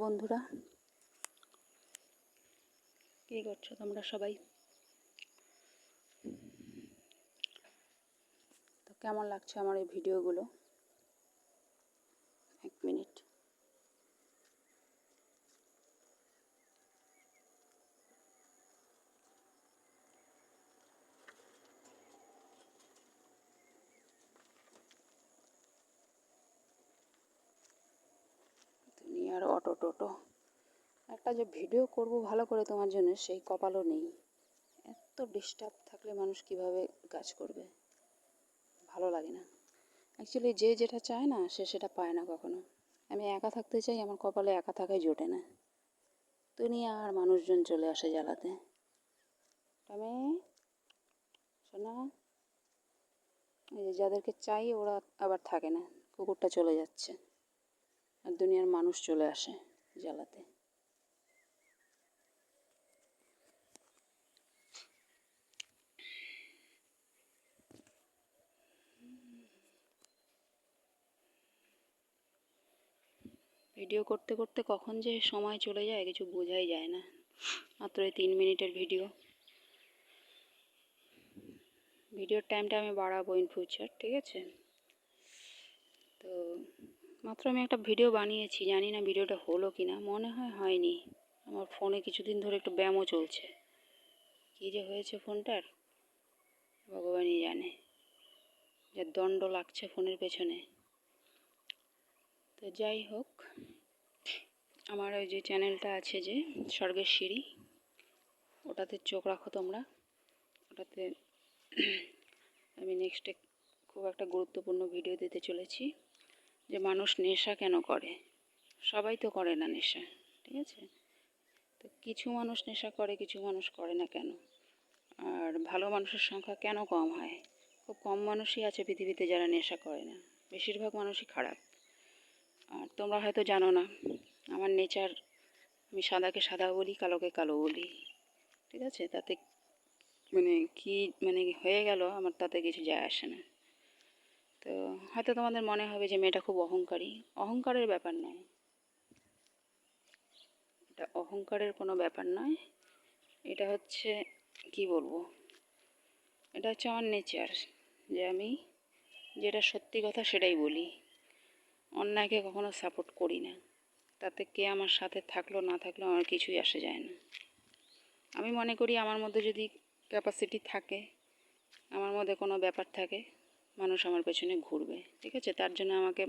বন্ধুরা, কী করছো তোমরা সবাই? তো কেমন লাগছে আমার এই ভিডিওগুলো? এক মিনিট। দুনিয়ার অটো টোটো, একটা যে ভিডিও করব ভালো করে তোমার জন্য সেই কপালও নেই। এত ডিস্টার্ব থাকলে মানুষ কিভাবে কাজ করবে? ভালো লাগে না। অ্যাকচুয়ালি যে যেটা চায় না সে সেটা পায় না কখনো। আমি একা থাকতে চাই, আমার কপালে একা থাকাই জোটে না। দুনিয়া আর মানুষজন চলে আসে জ্বালাতে। আমি শোনা, এই যে যাদেরকে চাই ওরা আবার থাকে না, কুকুরটা চলে যাচ্ছে আর দুনিয়ার মানুষ চলে আসে জ্বালাতে। ভিডিও করতে করতে কখন যে সময় চলে যায় কিছু বোঝাই যায় না। মাত্র এই 3 মিনিটের ভিডিওর টাইমটা আমি বাড়াবো ইন ফিউচার, ঠিক আছে? তো মাত্র আমি একটা ভিডিও বানিয়েছি, জানি না ভিডিওটা হলো কি না, মনে হয় হয়নি। আমার ফোনে কিছুদিন ধরে একটু ব্যায়ামও চলছে। কী যে হয়েছে ফোনটার ভগবানই জানে, যে দণ্ড লাগছে ফোনের পেছনে। তো যাই হোক, আমার ওই যে চ্যানেলটা আছে যে স্বর্গের সিঁড়ি, ওটাতে চোখ রাখো তোমরা। ওটাতে আমি নেক্সটে খুব একটা গুরুত্বপূর্ণ ভিডিও দিতে চলেছি, যে মানুষ নেশা কেন করে। সবাই তো করে না নেশা, ঠিক আছে? তো কিছু মানুষ নেশা করে, কিছু মানুষ করে না কেন? আর ভালো মানুষের সংখ্যা কেন কম হয়? খুব কম মানুষই আছে পৃথিবীতে যারা নেশা করে না, বেশিরভাগ মানুষই খারাপ। আর তোমরা হয়তো জানো না, আমার নেচার, আমি সাদাকে সাদা বলি, কালোকে কালো বলি, ঠিক আছে? তাতে কি হয়ে গেল আমার তাতে কিছু যায় আসে না। তো হয়তো তোমাদের মনে হবে যে মেয়েটা খুব অহংকারী। অহংকারের ব্যাপার নয়, এটা অহংকারের কোনো ব্যাপার নয়। এটা হচ্ছে কি বলবো, এটা হচ্ছে আমার নেচার, যে আমি যেটা সত্যি কথা সেটাই বলি। অন্যায়কে কখনো সাপোর্ট করি না। তাতে কে আমার সাথে থাকলো না থাকলো আমার কিছুই আসে যায় না। আমি মনে করি আমার মধ্যে যদি ক্যাপাসিটি থাকে, আমার মধ্যে কোনো ব্যাপার থাকে, মানুষ আমার পেছনে ঘুরবে, ঠিক আছে? তার জন্য আমাকে